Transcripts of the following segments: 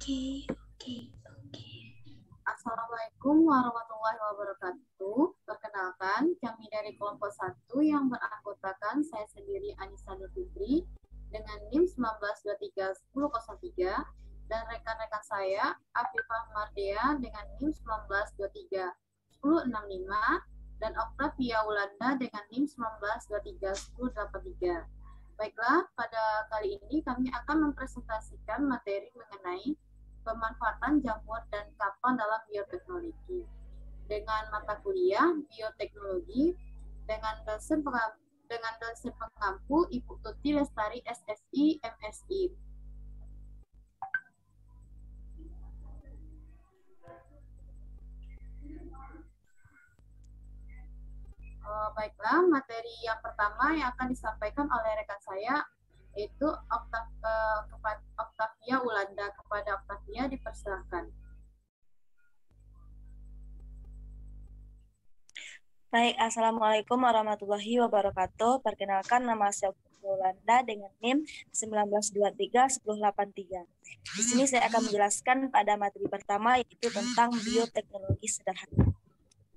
Oke. Assalamualaikum warahmatullahi wabarakatuh. Perkenalkan, kami dari kelompok 1 yang beranggotakan saya sendiri Anissa Nur Fitri dengan NIM 19231003 dan rekan-rekan saya Afifah Mardea dengan NIM 19231065 dan Octavia Wulanda dengan NIM 19231083. Baiklah, pada kali ini kami akan mempresentasikan materi mengenai pemanfaatan jamur dan kapang dalam bioteknologi dengan mata kuliah bioteknologi dengan dosen pengampu Ibu Tuti Lestari SSI MSI. Baiklah, materi yang pertama yang akan disampaikan oleh rekan saya yaitu Octavia Wulanda. Kepada Octavia dipersilahkan. Baik, Assalamualaikum warahmatullahi wabarakatuh. Perkenalkan, nama saya Octavia Wulanda dengan NIM 19231083. Di sini saya akan menjelaskan pada materi pertama yaitu tentang bioteknologi sederhana.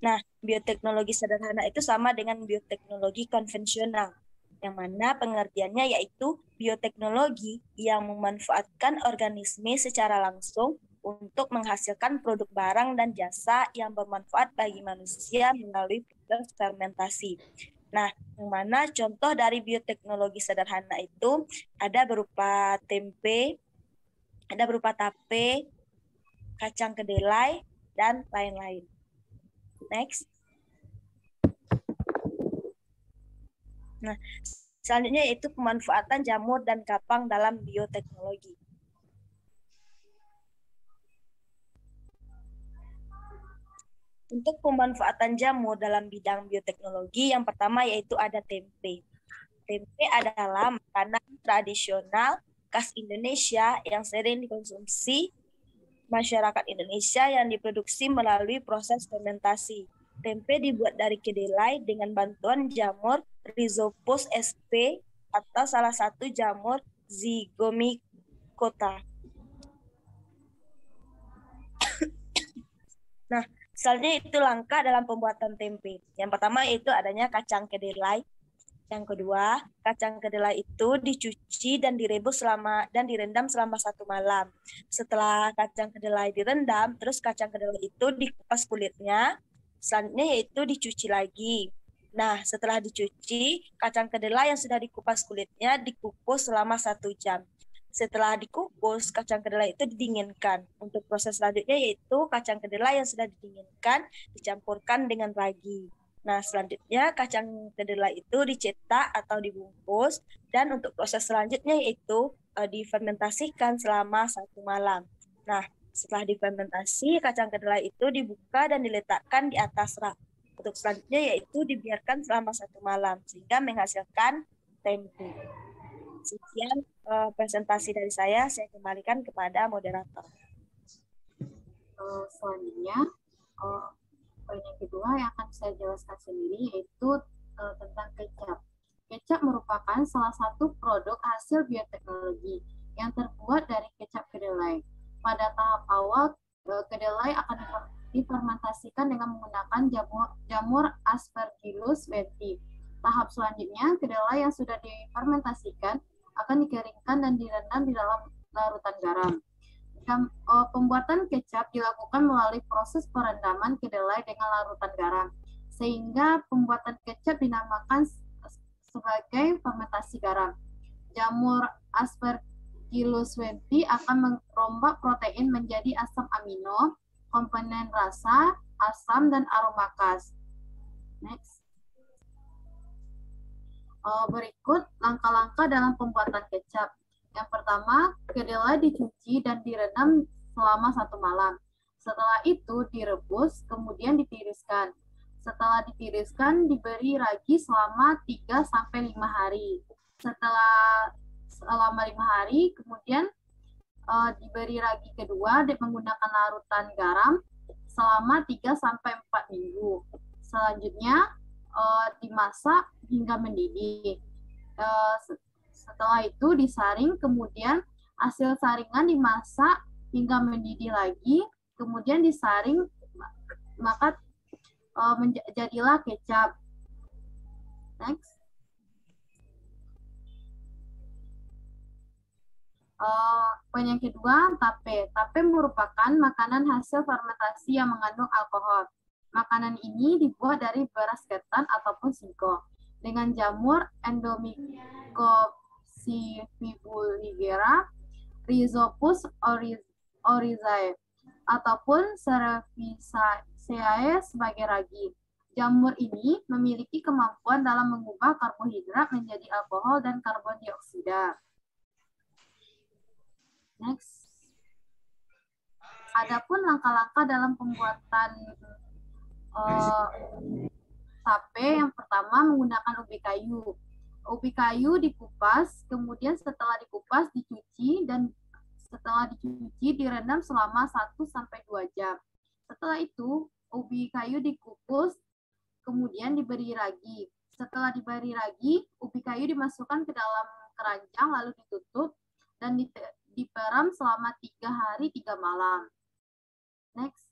Nah, bioteknologi sederhana itu sama dengan bioteknologi konvensional, yang mana pengertiannya yaitu bioteknologi yang memanfaatkan organisme secara langsung untuk menghasilkan produk barang dan jasa yang bermanfaat bagi manusia melalui proses fermentasi. Nah, yang mana contoh dari bioteknologi sederhana itu ada berupa tempe, ada berupa tape, kacang kedelai, dan lain-lain. Next. Nah, selanjutnya yaitu pemanfaatan jamur dan kapang dalam bioteknologi. Untuk pemanfaatan jamur dalam bidang bioteknologi, yang pertama yaitu ada tempe. Tempe adalah makanan tradisional khas Indonesia yang sering dikonsumsi masyarakat Indonesia yang diproduksi melalui proses fermentasi. Tempe dibuat dari kedelai dengan bantuan jamur Rhizopus sp atau salah satu jamur Zygomicota. Nah, selanjutnya itu langkah dalam pembuatan tempe. Yang pertama itu adanya kacang kedelai. Yang kedua, kacang kedelai itu dicuci dan direbus dan direndam selama 1 malam. Setelah kacang kedelai direndam, terus kacang kedelai itu dikupas kulitnya, selanjutnya yaitu dicuci lagi. Nah, setelah dicuci, kacang kedelai yang sudah dikupas kulitnya dikukus selama 1 jam. Setelah dikukus, kacang kedelai itu didinginkan. Untuk proses selanjutnya yaitu kacang kedelai yang sudah didinginkan dicampurkan dengan ragi. Nah, selanjutnya kacang kedelai itu dicetak atau dibungkus dan untuk proses selanjutnya yaitu difermentasikan selama 1 malam. Nah, setelah difermentasi, kacang kedelai itu dibuka dan diletakkan di atas rak. Untuk selanjutnya yaitu dibiarkan selama 1 malam sehingga menghasilkan tempe. Sekian presentasi dari saya kembalikan kepada moderator. Selanjutnya, poin yang kedua yang akan saya jelaskan sendiri yaitu tentang kecap. Kecap merupakan salah satu produk hasil bioteknologi yang terbuat dari kecap kedelai. Pada tahap awal, kedelai akan difermentasikan dengan menggunakan jamur Aspergillus wieti. Tahap selanjutnya, kedelai yang sudah difermentasikan akan dikeringkan dan direndam di dalam larutan garam. Pembuatan kecap dilakukan melalui proses perendaman kedelai dengan larutan garam, sehingga pembuatan kecap dinamakan sebagai fermentasi garam. Jamur Aspergillus wieti akan merombak protein menjadi asam amino, komponen rasa, asam, dan aroma khas. Next. Berikut langkah-langkah dalam pembuatan kecap. Yang pertama, kedelai dicuci dan direndam selama 1 malam. Setelah itu direbus, kemudian ditiriskan. Setelah ditiriskan, diberi ragi selama 3-5 hari. Selama 5 hari, kemudian diberi ragi kedua menggunakan larutan garam selama 3-4 minggu. Selanjutnya, dimasak hingga mendidih. Setelah itu disaring, kemudian hasil saringan dimasak hingga mendidih lagi, kemudian disaring, maka jadilah kecap. Next. Poin yang kedua, tape. Tape merupakan makanan hasil fermentasi yang mengandung alkohol. Makanan ini dibuat dari beras ketan ataupun singkong dengan jamur Endomycopsyphibulligera, Rhizopus oryzae, ataupun Cerevisiae sebagai ragi. Jamur ini memiliki kemampuan dalam mengubah karbohidrat menjadi alkohol dan karbon dioksida. Next. Adapun langkah-langkah dalam pembuatan tape, yang pertama menggunakan ubi kayu. Ubi kayu dikupas, kemudian setelah dikupas dicuci, dan setelah dicuci direndam selama 1-2 jam. Setelah itu ubi kayu dikukus, kemudian diberi ragi. Setelah diberi ragi, ubi kayu dimasukkan ke dalam keranjang lalu ditutup dan diperam selama 3 hari 3 malam. Next.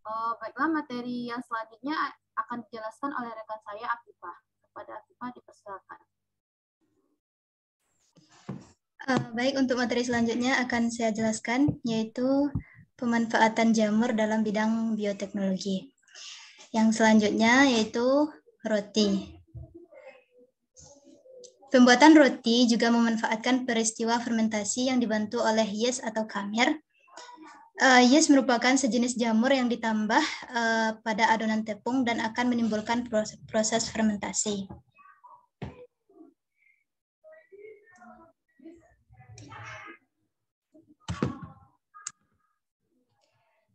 Baiklah, materi yang selanjutnya akan dijelaskan oleh rekan saya, Afifah. Kepada Afifah dipersilakan. Baik, untuk materi selanjutnya akan saya jelaskan, yaitu pemanfaatan jamur dalam bidang bioteknologi. Yang selanjutnya yaitu roti. Pembuatan roti juga memanfaatkan peristiwa fermentasi yang dibantu oleh yeast atau khamir. Yeast merupakan sejenis jamur yang ditambah pada adonan tepung dan akan menimbulkan proses fermentasi.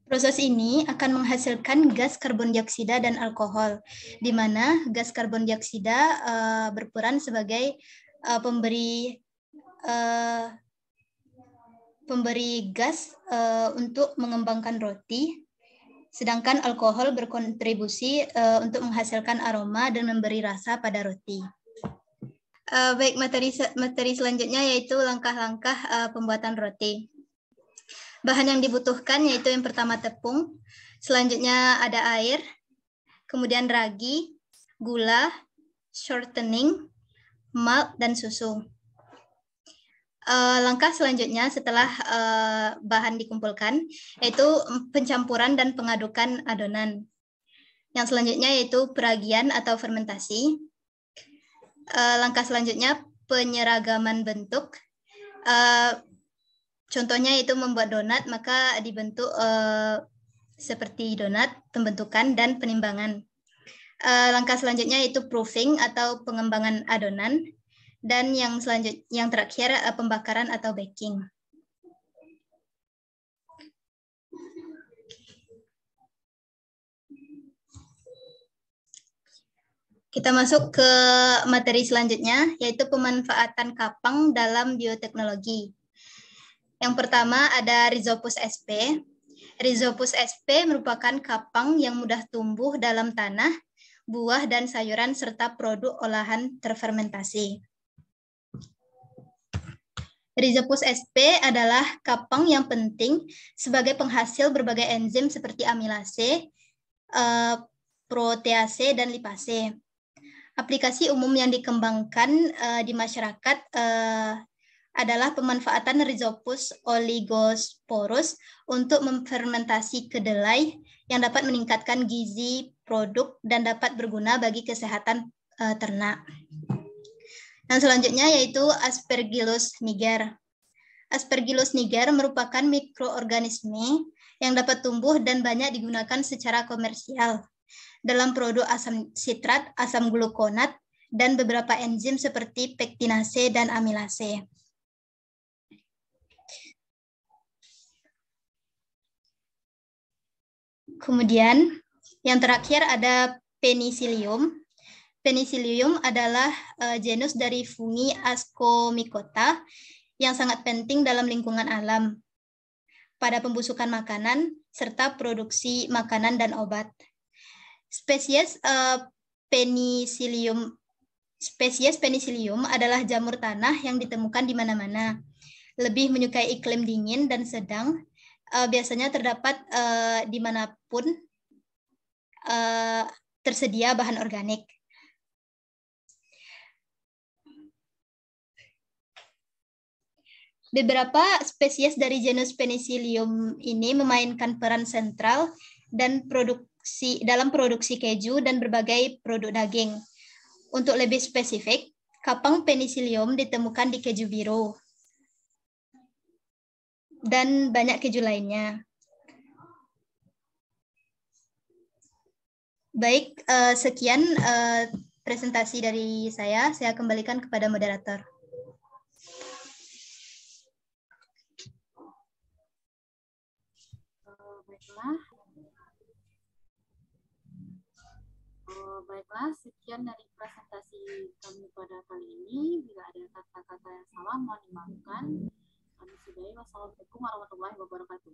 Proses ini akan menghasilkan gas karbon dioksida dan alkohol, di mana gas karbon dioksida berperan sebagai pemberi gas untuk mengembangkan roti, sedangkan alkohol berkontribusi untuk menghasilkan aroma dan memberi rasa pada roti. Baik, materi selanjutnya yaitu langkah-langkah pembuatan roti. Bahan yang dibutuhkan yaitu yang pertama tepung, selanjutnya ada air, kemudian ragi, gula, shortening, malt, dan susu. Langkah selanjutnya setelah bahan dikumpulkan yaitu pencampuran dan pengadukan adonan. Yang selanjutnya yaitu peragian atau fermentasi. Langkah selanjutnya penyeragaman bentuk. Contohnya yaitu membuat donat, maka dibentuk seperti donat, pembentukan dan penimbangan. Langkah selanjutnya yaitu proofing atau pengembangan adonan. Dan yang terakhir pembakaran atau baking. Kita masuk ke materi selanjutnya, yaitu pemanfaatan kapang dalam bioteknologi. Yang pertama ada Rhizopus sp. Rhizopus sp merupakan kapang yang mudah tumbuh dalam tanah, buah dan sayuran serta produk olahan terfermentasi. Rhizopus sp adalah kapang yang penting sebagai penghasil berbagai enzim seperti amilase, protease, dan lipase. Aplikasi umum yang dikembangkan di masyarakat adalah pemanfaatan Rhizopus oligosporus untuk memfermentasi kedelai yang dapat meningkatkan gizi produk dan dapat berguna bagi kesehatan ternak. Yang selanjutnya yaitu Aspergillus niger. Aspergillus niger merupakan mikroorganisme yang dapat tumbuh dan banyak digunakan secara komersial dalam produk asam sitrat, asam glukonat, dan beberapa enzim seperti pektinase dan amilase. Kemudian yang terakhir ada Penicillium. Penicillium adalah genus dari fungi Ascomycota yang sangat penting dalam lingkungan alam pada pembusukan makanan serta produksi makanan dan obat. Spesies Penicillium Spesies Penicillium adalah jamur tanah yang ditemukan di mana-mana. Lebih menyukai iklim dingin dan sedang, biasanya terdapat dimanapun tersedia bahan organik. Beberapa spesies dari genus Penicillium ini memainkan peran sentral dalam produksi keju dan berbagai produk daging. Untuk lebih spesifik, kapang Penicillium ditemukan di keju biru dan banyak keju lainnya. Baik, sekian presentasi dari saya. Saya kembalikan kepada moderator. Baiklah, sekian dari presentasi kami pada kali ini. Bila ada kata-kata yang salah, mohon dimaafkan. Kami sudahi. Wassalamualaikum warahmatullahi wabarakatuh.